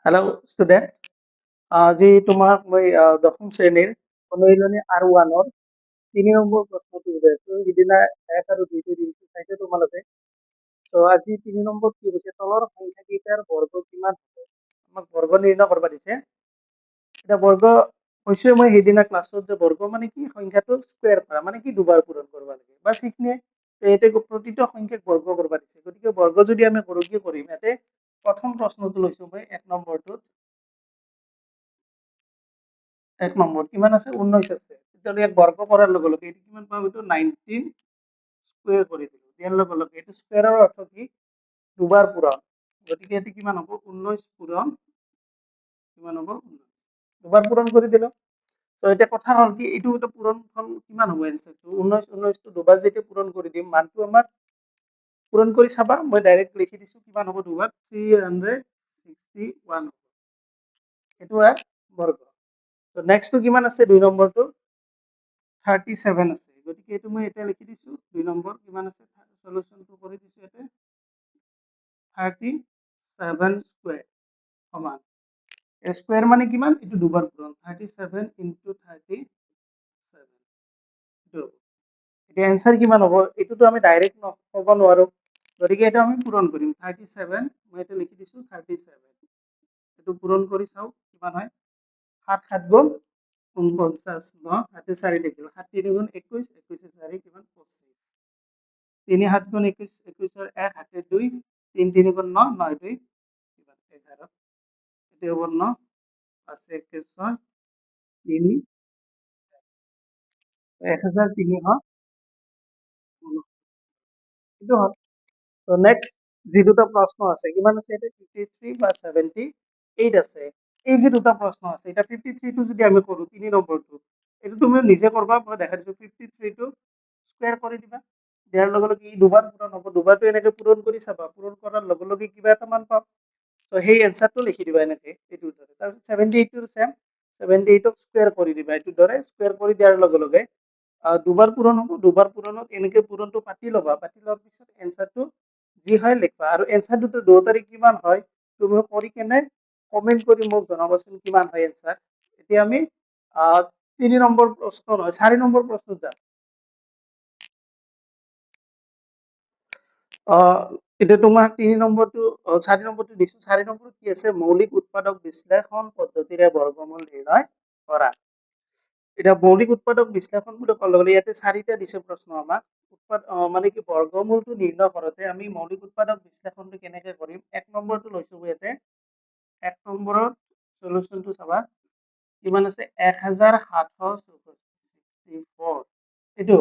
Hello student, আজি তোমাক মই দশম শ্ৰেণীৰ অনুশীলনী R1 3 নম্বৰ প্ৰশ্নটো বুজাইছো। সিদিনা 1 আৰু 2টো দিনটো চাইছে তোমালোকে। আজি 3 নম্বৰ কি হৈছে, তলৰ সংখ্যা কেইটাৰ বৰ্গ কিমান হ'ব? আমাক বৰ্গ নিৰ্ণয় কৰিব দিছে। এটা বৰ্গ হৈছে, মই সিদিনা ক্লাছত যে বৰ্গ মানে কি, সংখ্যাটো স্কুৱেৰ কৰা মানে কি, দুবাৰ পূৰণ কৰিব লাগে বা সিখিনিয়ে। এতিয়া প্ৰতিটো সংখ্যাক বৰ্গ কৰিব দিছে, গতিকে বৰ্গ যদি আমি কৰো কি কৰিম, ইয়াতে প্ৰথম প্ৰশ্নটো লৈছো মই 1 নম্বৰটোত। 1 নম্বৰ কিমান আছে, 19 আছে। তেতিয়াহ'লে ইয়াক বৰ্গ কৰাৰ লগে লগে এইটো কিমান পাম, এইটো 19 স্কুৱেৰ কৰি দিলো। ইয়াৰ লগে লগে এইটো স্কুৱেৰৰ অৰ্থ কি, দুবাৰ পূৰণ। গতিকে এইটো কিমান হ'ব, 19 পূৰণ কিমান হ'ব, 19 দুবাৰ পূৰণ কৰি দিলো। তো এতিয়া কথা হ'ল কি, এইটো এটা পূৰণ ফল কিমান হ'ব, এনসাৰটো 19 টো দুবাৰ যেতিয়া পূৰণ কৰি দিম, মানটো আমাৰ পূৰণ কৰি চাবা। মই ডাইৰেক্ট লিখি দিছো কিমান হ'ব, দুবাৰ 361 হ'ব। এইটো বৰ্গ। তো নেক্সটটো কিমান আছে, 2 নম্বৰটো 37 আছে। গতিকে এইটো মই এতিয়া লিখি দিছো 2 নম্বৰ কিমান আছে, সলিউশনটো কৰি দিছো ইয়াতে 37 স্কুৱেৰ সমান স্কুৱেৰ মানে কিমান, এইটো দুবাৰ পূৰণ 37 * 37 এইটো। এতিয়া এনসাৰ কিমান হ'ব, এইটোতো আমি ডাইৰেক্ট ক'ব নোৱাৰো, গতিকে এটা আমি পূৰণ কৰিম 37। মই এটা লিখি দিছো 37, এইটো পূৰণ কৰি চাও কিমান হয়। 7 7 গুণ 49, 9 হাতে 4 লিখিলো, 7 3 গুণ 21, 21 4 কিমান 25, 3 7 গুণ 21, 21 1 হাতে 2, 3 3 গুণ 9, 9 2 কিমান 11, এটা হ'ব 9 আছে 1 6 3 1300 এইটো হ'ল। তো নেক্সট যি দুটা প্ৰশ্ন আছে, কিমান আছে, এটা 53 বা 78 আছে। এই যে দুটা প্ৰশ্ন আছে, এটা 53 টো যদি আমি কৰো 3 নম্বৰটো, এইটো তুমি নিজে কৰবা, মই দেখাই দিছো। 53 টো স্কুৱেৰ কৰি দিবা, দিয়াৰ লগে লগে ই দুবাৰ পূৰণ হ'ব, দুবাৰটো এনেকে পূৰণ কৰি চাবা, পূৰণ কৰাৰ লগে লগে কিবা এটা মান পাম। তো সেই এনসাৰটো লিখি দিবা এনেকে, এইটো দৰে। তাৰপিছত 78 টো সেম, 78 ক স্কুৱেৰ কৰি দিবা, এইটো দৰে স্কুৱেৰ কৰি দিয়াৰ লগে লগে দুবাৰ পূৰণ হ'ব, দুবাৰ পূৰণত এনেকে পূৰণটো পাতি ল'বা, পাতি লোৱাৰ পিছত এনসাৰটো যি হয় লিখবা। আৰু এনসাৰটো 2 তাৰিখ কিমান হয়, তুমি কৰি কেনে কমেন্ট কৰি মোক জনাবাচোন কিমান হয় এনসাৰ। এতিয়া আমি 3 নম্বৰ প্ৰশ্ন নহয়, 4 নম্বৰ প্ৰশ্নত যাম। এতিয়া তোমাক 3 নম্বৰটো 4 নম্বৰটো দিছো। 4 নম্বৰত কি আছে, মৌলিক উৎপাদক বিশ্লেষণ পদ্ধতিৰে বৰ্গমূল নিৰ্ণয় কৰা। এতিয়া মৌলিক উৎপাদক বিশ্লেষণ বুলি ক'লে ইয়াতে 4টা দিছে প্ৰশ্ন আমাক। মানে কি, বৰ্গমূলটো নিৰ্ণয় কৰোতে আমি মৌলিক উৎপাদক বিশ্লেষণটো কেনেকে কৰিম। 1 নম্বৰটো লৈছো ইয়াতে। 1 নম্বৰৰ সলিউশনটো চাবা কিমান আছে, 1764 এইটো।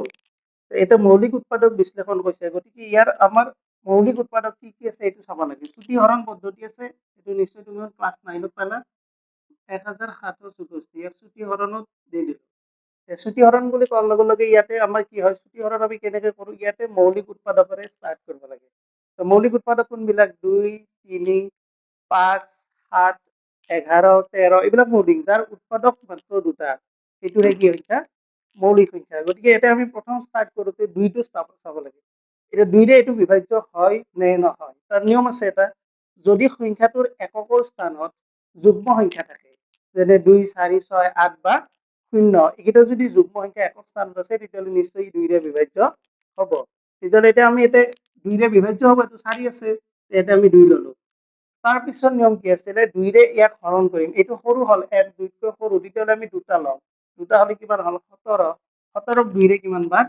এটা মৌলিক উৎপাদক বিশ্লেষণ কৈছে, গতিকে ইয়াৰ আমাৰ মৌলিক উৎপাদক কি কি আছে এইটো চাব লাগে। ছুটি হৰণ পদ্ধতি আছে, এইটো নিশ্চয় তুমি ক্লাছ 9ত পালা। 1764 ইয়াৰ ছুটি হৰণত দি দিলো। ছুটি হৰণ বুলি কোৱাৰ লগে লগে ইয়াতে আমাৰ কি হয়, ছুটি হৰণ আমি কেনেকে কৰো, ইয়াতে মৌলিক উৎপাদকৰে ষ্টাৰ্ট কৰিব লাগে। তো মৌলিক উৎপাদক কোনবিলাক, 2 3 5 7 11 13 এইবিলাক মৌলিক, যাৰ উৎপাদক মাত্ৰ দুটা, এইটোৰে কি সংখ্যা, মৌলিক সংখ্যা। গতিকে এটা আমি প্ৰথম ষ্টাৰ্ট কৰোতে 2টো চাব লাগে। এতিয়া 2ৰে এইটো বিভাজ্য হয় নে নহয়, তাৰ নিয়ম আছে এটা। যদি সংখ্যাটোৰ এককৰ স্থানত যুগ্ম সংখ্যা থাকে, যেনে 2 4 6 8 বা 0, এইকেইটা যদি যুগ্ম সংখ্যা একক স্থানত আছে, তেতিয়াহ'লে নিশ্চয়ই 2ৰে বিভাজ্য হ'ব। তেতিয়াহ'লে এতিয়া আমি ইয়াতে 2ৰে বিভাজ্য হ'ব, এইটো 4 আছে, ইয়াতে আমি 2 ললো। তাৰ পিছত নিয়ম কি আছিলে, 2ৰে ইয়াক হৰণ কৰিম, এইটো সৰু হল 1 2তকৈ সৰু, তেতিয়াহ'লে আমি 2টা লম। 2টা হলে কিমান হল, 17। 17ক 2ৰে কিমান বাৰ,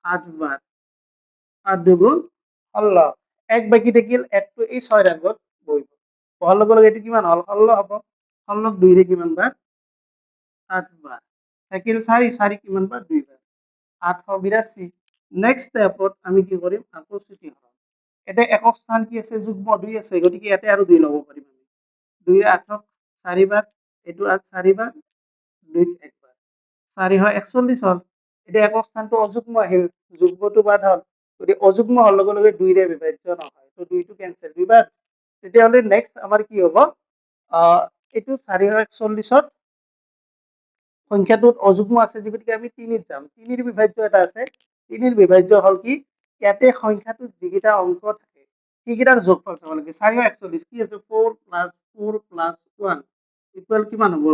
8 বাৰ। 8 2 গুণ 16, 1 বাকি থাকিল, 1টো এই 6ৰ আগত বহিব, বহাৰ লগে লগে এইটো কিমান হল, 16 হ'ব। 16ক 2ৰে কিমান বাৰ, 8 বাৰ। থাকিল 4, 4 কিমান বাৰ, 2 বাৰ, 882। নেক্সট ষ্টেপত আমি কি কৰিম, আকৌ ছুটি হৰণ। এতিয়া একক স্থান কি আছে, যুগ্ম 2 আছে, গতিকে ইয়াতে আৰু 2 ল'ব পাৰিম আমি। 2ৰে 8ক 4 বাৰ, এইটো 8 4 বাৰ, 2 1 বাৰ, 4 হয় 41 হল। এতিয়া একক স্থানটো অযুগ্ম আহিল, যুগ্মটো বাদ হল, গতিকে অযুগ্ম হোৱাৰ লগে লগে 2ৰে বিভাজ্য নহয়, তো 2টো কেনসেল, 2 বাদ। তেতিয়াহ'লে নেক্সট আমাৰ কি হ'ব, এইটো 4 হয় 41ত সংখ্যাটোত অযুগ্ম আছে, গতিকে আমি 3ত যাম। 3ৰ বিভাজ্য এটা আছে, 3ৰ বিভাজ্য হল কি, ইয়াতে সংখ্যাটোত যিকেইটা অংক থাকে সেইকেইটাৰ যোগফল চাব লাগে। 4 হয় 41, কি আছে, 4 + 4 + ইকুৱেল কিমান হ'ব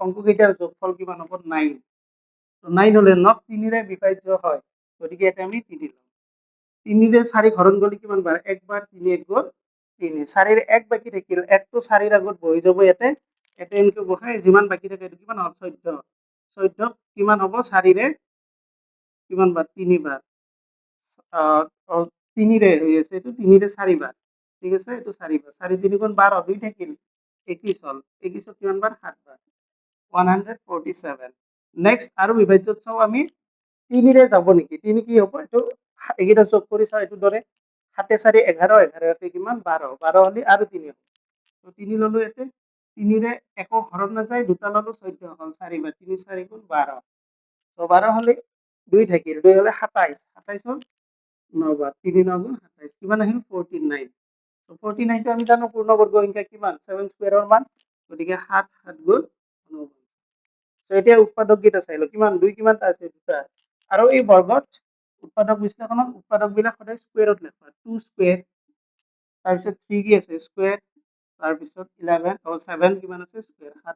অংককেইটাৰ যোগফল কিমান হ'ব 9 9 হলে 9 3ৰে বিভাজ্য হয় গতিকে এটা আমি 3 ল'ম 3ৰে 4 হৰণ গ'লে কিমান বাৰ একবাৰ 3 এক গ'ল 3 4ৰ এক বাকি থাকিল একটো 4ৰ আগত বহি যাব ইয়াতে এটা এনেকৈ বহাই যিমান বাকি থাকে এইটো কিমান হ'ল 14 14 কিমান হ'ব 4ৰে কিমান বাৰ 3 বাৰ 3ৰে হৈ আছে এইটো 3ৰে 4 বাৰ ঠিক আছে এইটো 4 বাৰ 4 3 গুণ 12 2 থাকিল 21 হ'ল 21 কিমান বাৰ 7 বাৰ 147 নেক্সট আৰু বিভাজ্যত চাও আমি 3ৰে যাব নেকি 3 কি হ'ব এইটো এইকেইটা যোগ কৰি চাও এইটো দৰে 7 4 11 11 কিমান 12 12 হলে আৰু 3 হ'ব তো 3 ললো ইয়াতে 3ৰে একো হৰণ নাযায় দুটা ললো 14 হ'ল 4 বাৰ 3 4 গুণ 12 তো 12 হলে 2 থাকিল 2 হলে 27 27 হ'ল 9 বাৰ 3 9 গুণ 27 কিমান আহিল 49 তো 49 টো আমি জানো পূৰ্ণবৰ্গ সংখ্যা কিমান 7 স্কয়াৰৰ মান গতিকে 7 7 গুণ 9 তো এতিয়া উৎপাদক কেইটা চাইলো কিমান 2 কিমানটা আছে দুটা আৰু এই বৰ্গত উৎপাদক বিশ্লেষণত উৎপাদক বিলাক সদায় স্কয়াৰত লিখবা 2 স্কয়াৰ তাৰপিছত 3 কি আছে স্কয়াৰ তাৰপিছত 11 7 কিমান আছে স্কয়াৰ 7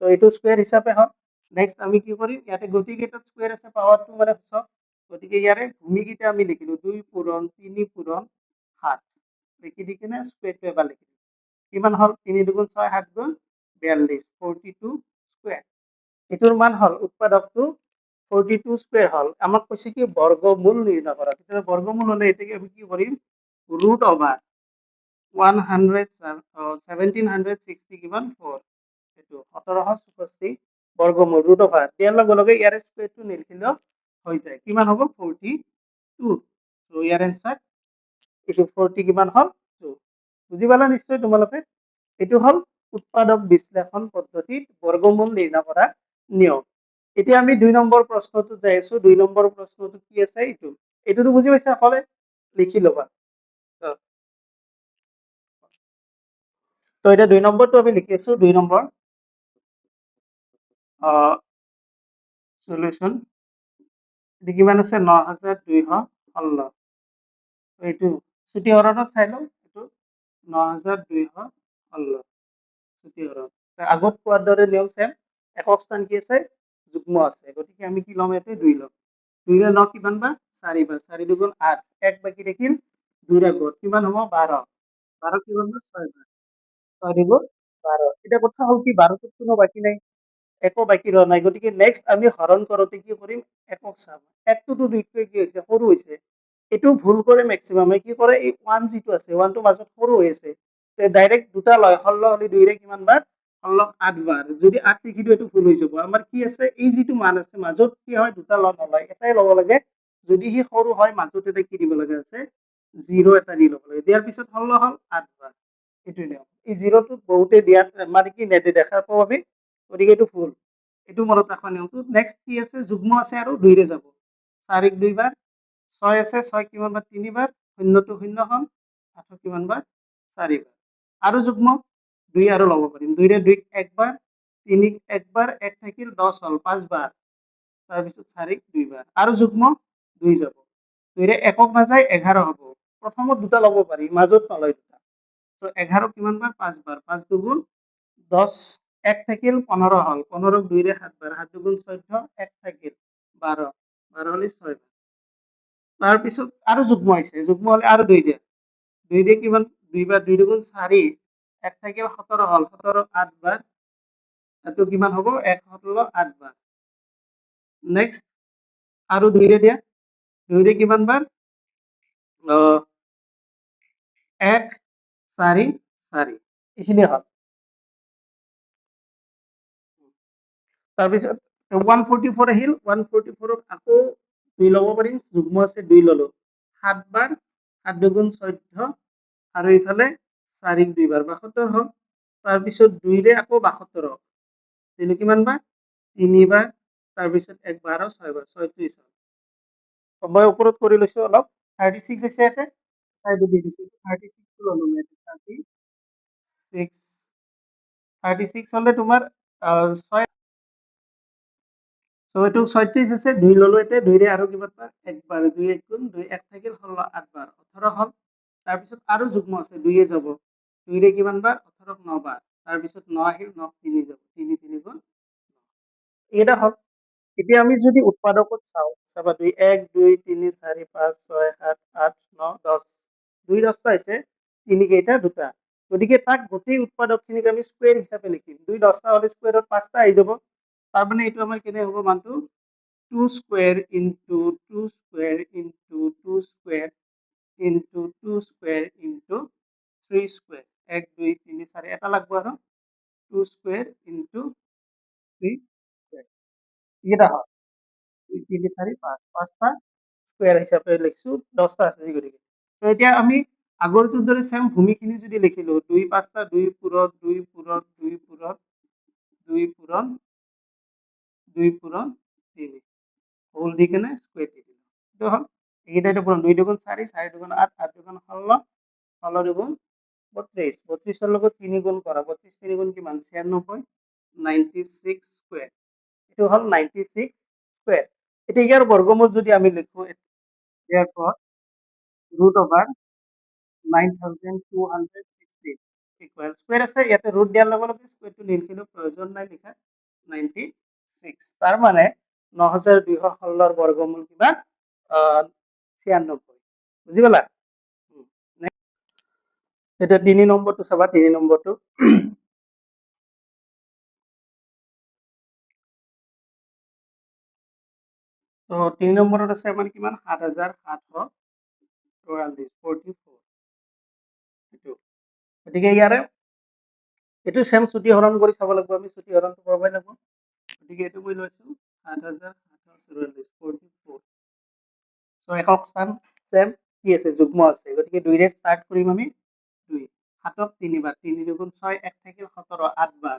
তো এইটো স্কয়াৰ হিচাপে হয় নেক্সট আমি কি কৰিম ইয়াতে গতি কেইটা স্কয়াৰ আছে পাৱাৰটো মানে সূচক গতিকে ইয়াৰে ভূমি কেইটা আমি লিখিলো 2 পূৰণ 3 পূৰণ 7 লিখি দি কিনে স্কয়াৰটো এবাৰ লিখিলো কিমান হ'ল 3 দুগুণ 6 7 গুণ 42 42 স্কয়াৰ এটোৰ মান হল উৎপাদকটো 42 স্কয়াৰ হল আমাক কৈছে কি বর্গমূল নির্ণয় করা তাহলে বর্গমূল হলে এটাকে আমি কি করিম রুট ওভার 1760 কিমান 4 এটো 1764 বর্গমূল রুট ওভার ইয়াৰ লগে লগে ইয়াৰ স্কয়াৰটো নিলিখিলেও হৈ যায় কিমান হ'ব 42 তো ইয়াৰ এনসার এটো 40 কিমান হল 2 বুজি পালা নিশ্চয় তোমালোকে এটো হল উৎপাদক বিশ্লেষণ পদ্ধতিত বর্গমূল নির্ণয় করা নিয়ম এতিয়া আমি 2 নম্বৰ প্ৰশ্নটো যাই আছো 2 নম্বৰ প্ৰশ্নটো কি আছে এইটো এইটোতো বুজি পাইছা সকলে লিখি লবা তো এটা 2 নম্বৰটো আমি লিখি আছো 2 নম্বৰ সলিউশন এটি কিমান আছে 9216 এইটো ছুটি হৰণত চাই লও এইটো 9216 ছুটি হৰণ আগত কোৱাৰ দৰে নিয়ম সেম একক স্থান কি আছে যুগ্ম আছে গতিকে আমি কি লম ইয়াতে 2 লম 2 ৰে 9 কিমান বা 4 বাৰ 4 দুগুণ 8 এক বাকি থাকিল 2 ৰ আগত কিমান হ'ব 12 12 কিমান বা 6 বাৰ 6 দুগুণ 12 এটা কথা হল কি 12 টোত কোনো বাকি নাই একো বাকি ৰহ নাই গতিকে নেক্সট আমি হৰণ কৰোতে কি কৰিম একক চাম একটোতো দুইটোৱে কি হৈছে সৰু হৈছে এটো ভুল কৰে ম্যাক্সিমামে কি কৰে এই 1 যিটো আছে 1 টো মাজত সৰু হৈ আছে ডাইৰেক্ট দুটা লয় 16 হলি 2 ৰে কিমান বাৰ 16 8 বাৰ যদি 8 লিখি দিও এটো ভুল হৈ যাব আমাৰ কি আছে এই যিটো মান আছে মাজত কি হয় দুটা লয় নলয় এটাই লব লাগে যদি হি সৰু হয় মাজত এটা কি দিব লাগে আছে 0 এটা দি লব লাগে দিয়াৰ পিছত 16 হল 8 বাৰ এটো নিয়ম এই 0 টো বহুতে দিয়াত মানে কি নেদে দেখা পাও আমি গতিকে এটো ভুল এটো মনত ৰাখা নিয়মটো নেক্সট কি আছে যুগ্ম আছে আৰু 2 ৰে যাব 4 2 বাৰ 6 আছে 6 কিমান বাৰ 3 বাৰ 0 টো 0 হল 8 কিমান বাৰ 4 বাৰ আৰু যুগ্ম 2 আৰু লব পাৰিম 2 ৰে 2 একবাৰ 3 একবাৰ 1 থাকিল 10 হল 5 বাৰ তাৰ পিছত 4 2 বাৰ আৰু যুগ্ম 2 যাব 2 ৰে একক নাযায় 11 হ'ব প্ৰথমত দুটা লব পাৰি মাজত নলয় দুটা তো 11 কিমান বাৰ 5 বাৰ 5 দুগুণ 10 1 থাকিল 15 হল 15 2 ৰে 7 বাৰ 7 দুগুণ 14 1 থাকিল 12 12 হলে 6 বাৰ তাৰ পিছত আৰু যুগ্ম আছে যুগ্ম হলে আৰু 2 দিয়ে 2 দিয়ে কিমান 2 বাৰ 2 দুগুণ 4 1 থাকিল 17 হল 17 8 বাৰ এটো কিমান হ'ব 1 17 8 বাৰ নেক্সট আৰু 2 ৰে দিয়া 2 ৰে কিমান বাৰ 1 4 4 এইখিনি হল তাৰপিছত 144 আহিল 144 আকৌ 2 লব পাৰিম যুগ্ম আছে 2 ললো 7 বাৰ 7 দুগুণ 14 আৰু ইফালে 4 2 বাৰ 72 হল তাৰপিছত 2 ৰে আকৌ 72 তিনি কিমান বাৰ 3 বাৰ তাৰপিছত 1 12 6 বাৰ 36 হল মই ওপৰত কৰি লৈছো অলপ 36 আছে ইয়াতে চাইডো দি দিছো 36 টো ললো মই 36 36 হলে তোমাৰ 6 তো এইটো 36 আছে 2 ললো এতে 2 ৰে আৰু কিমান বাৰ 1 বাৰ 2 1 গুণ 2 1 থাকিল 16 8 বাৰ 18 হল তাৰপিছত আৰু যুগ্ম আছে 2 এ যাব 2 ৰে কিমান বাৰ 18 9 বাৰ তাৰপিছত 9 আহিল, 9 3 যাব, 3 3 গুণ এইটা হ'ল। এতিয়া আমি যদি উৎপাদকত চাওঁ, চাবা 1 2 3 4 5 6 7 8 9 10 2 10টা হৈছে, 3 কেইটা 2টা। গতিকে তাক গোটেই উৎপাদকখিনিক আমি স্কুৱেৰ হিচাপে লিখিম। 2 10টা হ'লে স্কুৱেৰত 5টা আহি যাব। তাৰ মানে এইটো আমাৰ কেনে হ'ব মানটো 2 square into 2 square into 2 square into 2 square into 3 square 1 2 3 4 এটা লাগব আৰু 2 স্কুৱেৰ ইনটু 3 স্কুৱেৰ এইটা হয় 2 3 4 5 5টা স্কুৱেৰ হিচাপে লিখছো 10টা আছে গতিকে তো এতিয়া আমি আগৰটোৰ দৰে সেম ভূমিখিনি যদি লিখিলো 2 5টা 2 পূৰণ 2 পূৰণ 2 পূৰণ 2 পূৰণ 2 পূৰণ 3 হোল দি কেনে স্কুৱেৰ দি দিলো এইটো হ'ল এইকেইটা পূৰণ 2 দুগুণ 4 4 দুগুণ 8 8 দুগুণ 16 16 দুগুণ 32 32 লগত 3 গুণ কৰা 32 3 গুণ কিমান 96 96 স্কুৱেৰ এইটো হ'ল 96 স্কুৱেৰ এতিয়া ইয়াৰ বৰ্গমূল যদি আমি লিখো therefore root over 9260 equal square আছে ইয়াতে ৰুট দিয়াৰ লগে লগে স্কুৱেৰটো নিলিখিলো প্ৰয়োজন নাই লিখা 96 তাৰ মানে 9216 ৰ বৰ্গমূল কিমান 96 বুজি পালা এটা 3 নম্বৰটো চাবা 3 নম্বৰটো তো 3 নম্বৰত আছে আমাৰ কিমান 7744 44 এইটো গতিকে ইয়াৰে এইটো সেম ছুটি হৰণ কৰি চাব লাগিব আমি ছুটি হৰণটো কৰবাই লাগিব গতিকে এইটো মই লৈছো 7744 44 তো একক স্থান সেম কি আছে যুগ্ম আছে গতিকে 2 ৰে স্টাৰ্ট কৰিম আমি 2 7ক 3 বাৰ 3 দুগুণ 6 1 থাকিল 17 8 বাৰ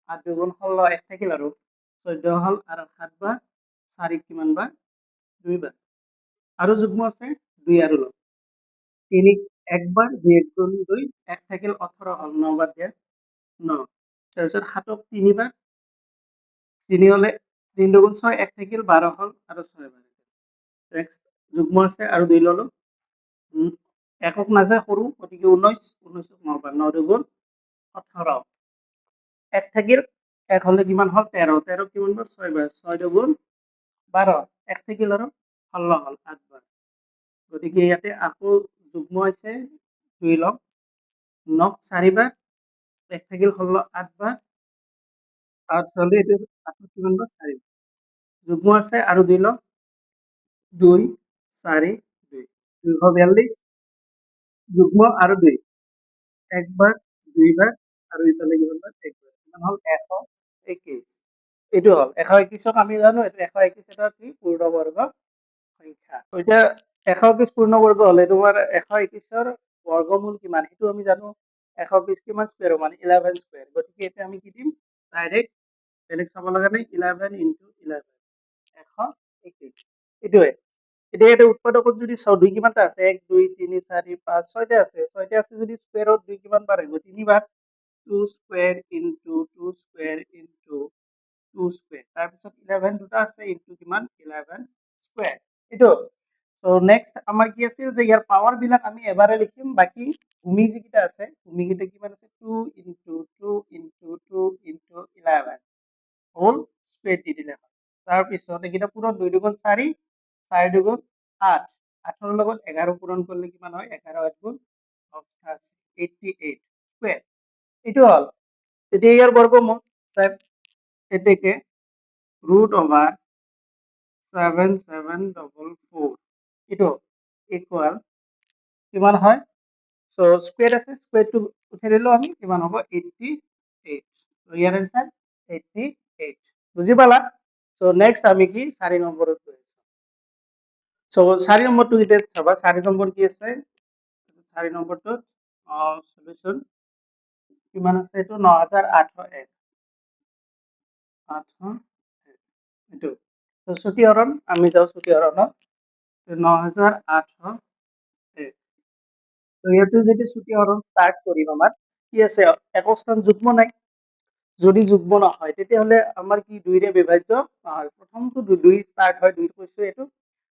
8 দুগুণ 16 1 থাকিল আৰু 14 হল আৰু 7 বাৰ 4 কিমান বাৰ 2 বাৰ আৰু যুগ্ম আছে 2 আৰু লগ 3 একবাৰ 2 1 গুণ 2 1 থাকিল 18 হল 9 বাৰ দিয়া 9 তাৰপিছত 7ক 3 বাৰ 3 হলে 3 দুগুণ 6 1 থাকিল 12 হল আৰু 6 বাৰ নেক্সট যুগ্ম আছে আৰু 2 ললো একক নাযায় সৰু গতিকে 19 19 9 বাৰ 9 দুগুণ 18 1 থাকিল 1 হলে কিমান হল 13 13 কিমান বাৰ 6 বাৰ 6 দুগুণ 12 1 থাকিল আৰু 16 হল 8 বাৰ গতিকে ইয়াতে আকৌ যুগ্ম আছে 2 লগ 9 4 বাৰ 1 থাকিল 16 8 বাৰ 8 হলে এইটো আকৌ কিমান বাৰ 4 যুগ্ম আছে আৰু 2 লগ 2 4 2 242 যুগ্ম আৰু 2 একবাৰ 2 বাৰ আৰু ইফালে কিমান বাৰ 1 বাৰ কিমান হল 121 এইটো হল 121ক আমি জানো এইটো 121 এটা কি পূৰ্ণবৰ্গ সংখ্যা এতিয়া 121 পূৰ্ণবৰ্গ হলে তোমাৰ 121ৰ বৰ্গমূল কিমান সেইটো আমি জানো 120 কিমান স্কুৱেৰ মানে 11 স্কুৱেৰ গতিকে এতিয়া আমি কি দিম ডাইৰেক্ট বেলেগ চাব লগা নাই 11 ইনটু 11 121 এইটোৱে এতিয়া এটা উৎপাদকত যদি চাও 2 কিমানটা আছে 1 2 3 4 5 6টা আছে 6টা আছে যদি স্কুৱেৰত 2 কিমান বাৰ আহিব 3 বাৰ 2 square into 2 square into 2 square তাৰপিছত 11 দুটা আছে ইনটু কিমান 11 স্কুৱেৰ এইটো তো নেক্সট আমাৰ কি আছিল যে ইয়াৰ পাৱাৰ বিলাক আমি এবাৰে লিখিম বাকি ভূমি যিকেইটা আছে ভূমিকেইটা কিমান আছে 2 into 2 into 2 into 11 whole square দি দিলে তাৰপিছত এইকেইটা পূৰণ 2 দুগুণ 4 4 দুগুণ 8 8ৰ লগত 11 পূৰণ কৰিলে কিমান হয় 11 8 গুণ 88 স্কুৱেৰ এইটো হল তেতিয়া ইয়াৰ বৰ্গমূল এতেকে root over 7744 এইটো ইকুয়াল কিমান হয় সো স্কয়ার আছে স্কয়ার টু উঠে দিলো আমি কিমান হ'ব 88 সো ইয়াৰ आंसर 88 বুজি পালা সো নেক্সট আমি কি 4 নম্বৰত কৰিম সো 4 নম্বৰটো এতিয়া চাবা 4 নম্বৰ কি আছে 4 নম্বৰটো সলিউশন কিমান আছে এটো 9801 801 এইটো তো ছুটি হৰণ আমি যাও ছুটি হৰণত 9801 তো ইয়াতে যদি ছুটি হৰণ স্টাৰ্ট কৰিম আমাৰ কি আছে একক স্থান যুগ্ম নাই যদি যুগ্ম নহয় তেতিয়াহলে আমাৰ কি 2 ৰে বিভাজ্য নহয় প্ৰথমটো 2 স্টার্ট হয় 2 কৈছো এটো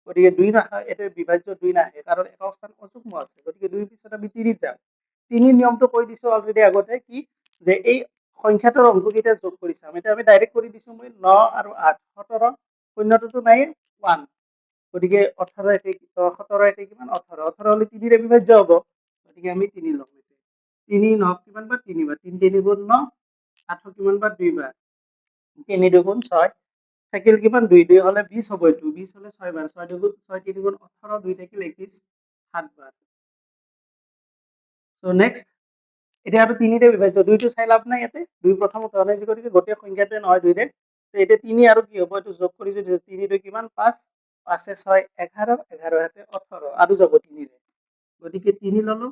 গতিকে 2 নহয় এটো বিভাজ্য 2 নাহে কাৰণ একক স্থান অযুগ্ম আছে গতিকে 2 পিছত আমি 3 যাম 3 নিয়মটো কৈ দিছো অলৰেডি আগতে কি যে এই সংখ্যাটোৰ অংককেইটা যোগ কৰি চাম। এতিয়া আমি ডাইৰেক্ট কৰি দিছো মই 9 আৰু 8 17 শূন্যটোতো নাই 1 গতিকে 18 একে 17 একে কিমান 18 18 হলে 3 ৰে বিভাজ্য হ'ব গতিকে আমি 3 ল'ম 3 9 কিমান বাৰ 3 বাৰ 3 3 গুণ 9 8 কিমান বাৰ 2 বাৰ 3 2 6 থাকিল কিমান 2 2 হলে 20 হ'ব এইটো 20 হলে 6 বাৰ 6 2 6 3 গুণ 18 2 থাকিল 21 7 বাৰ সো নেক্সট এতিয়া আৰু 3 ৰে বিভাজ্য 2 টো চাই লাভ নাই ইয়াতে 2 প্ৰথমত হোৱা নাই গতিকে গোটেই সংখ্যাটোৱে নহয় 2 ৰে তো এতিয়া 3 আৰু কি হ'ব এইটো যোগ কৰি যদি 3 2 কিমান 5 5 6 11 11 হাতে 18 আৰু যাব 3 ৰে গতিকে 3 ললো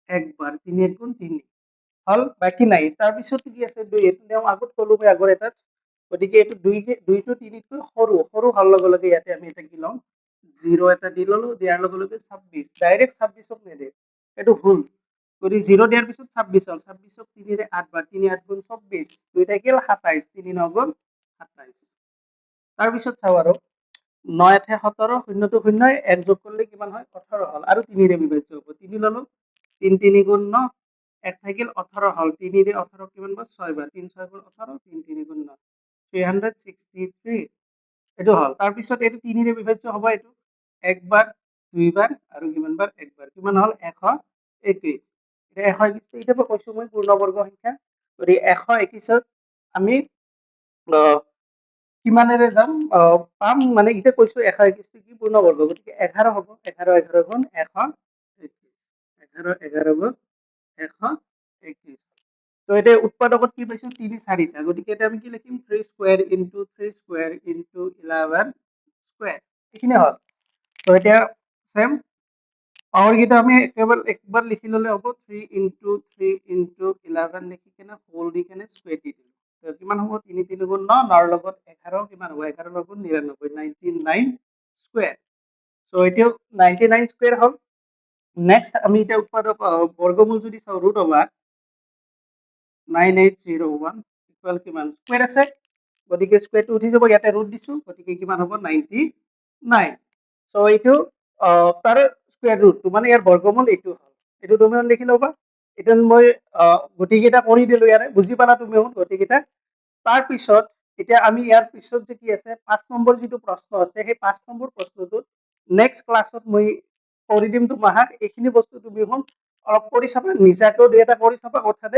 একবাৰ 3 গুণ 3 হল বাকি নাই তাৰপিছত কি আছে 2 এইটো নিয়ম আগত কলো মই আগৰ এটাত গতিকে এইটো 2 2 টো 3 তকৈ সৰু সৰু হোৱাৰ লগে লগে ইয়াতে আমি এটা কি লম 0 এটা দি ললো দিয়াৰ লগে লগে 26 ডাইৰেক্ট 26ক নেদে এইটো ভুল যদি 0 দিয়াৰ পিছত 26 হল 26ক 3 ৰে 8 বাৰ 3 8 গুণ 24 2 থাকিল 27 3 9 গুণ 27 তাৰপিছত চাও আৰু 9 8 17 0 টো 0 এক যোগ কৰিলে কিমান হয় 18 হল আৰু 3 ৰে বিভাজ্য হ'ব 3 ললো 3 3 গুণ 9 এক থাকিল 18 হল 3 ৰে 18 কিমান বাৰ 6 বাৰ 3 6 গুণ 18 3 3 গুণ 9 363 এইটো হল তাৰপিছত এইটো 3 ৰে বিভাজ্য হ'ব এইটো একবাৰ দুইবাৰ আৰু কিমান বাৰ একবাৰ কিমান হল 121 এটা 121 এটা কৈছো মই পূৰ্ণবৰ্গ সংখ্যা গতিকে 121ত আমি কিমানেৰে যাম পাম মানে এতিয়া কৈছো 121 কি পূৰ্ণবৰ্গ গতিকে 11 হ'ব 11 11 গুণ 121 11 11 গুণ 121 তো এতিয়া উৎপাদকত কি পাইছো 3 4টা গতিকে এটা আমি কি লিখিম 3 square into 3 square into 11 square এইখিনি হ'ল তো এতিয়া সেম পাৱাৰ কেইটা আমি কেৱল একবাৰ লিখি ললে হ'ব 3 ইনটু 3 ইনটু 11 লিখি কেনে হোল দি কেনে স্কয়াৰ দি দিম তো কিমান হ'ব 3 3 গুণ 9 9 লগত 11 কিমান হ'ব 11 লগত 99 99 স্কয়াৰ সো এতিয়া 99 স্কয়াৰ হ'ল নেক্সট আমি এটা উৎপাদক বৰ্গমূল যদি চাও ৰুট ওভাৰ 9801 ইকুয়াল কিমান স্কয়াৰ আছে গতিকে স্কয়াৰটো উঠি যাব ইয়াতে ৰুট দিছো গতিকে কিমান হ'ব 99 সো এইটো তাৰ স্কয়াৰ ৰুটটো মানে ইয়াৰ বৰ্গমূল এইটো হ'ল এইটো তুমি লিখি লবা এটা মই গতিকেইটা কৰি দিলো ইয়াৰে বুজি পালা তুমি গতিকেইটা তাৰ পিছত এতিয়া আমি ইয়াৰ পিছত যে কি আছে 5 নম্বৰ যিটো প্ৰশ্ন আছে সেই 5 নম্বৰ প্ৰশ্নটোত নেক্সট ক্লাছত মই কৰি দিম তোমাক এইখিনি বস্তু তুমি অলপ কৰি চাবা নিজাকৈ দুই এটা কৰি চাবা অৰ্থাৎ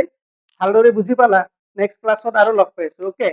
ভালদৰে বুজি পালা নেক্সট ক্লাছত আৰু লগ পাইছো ওকে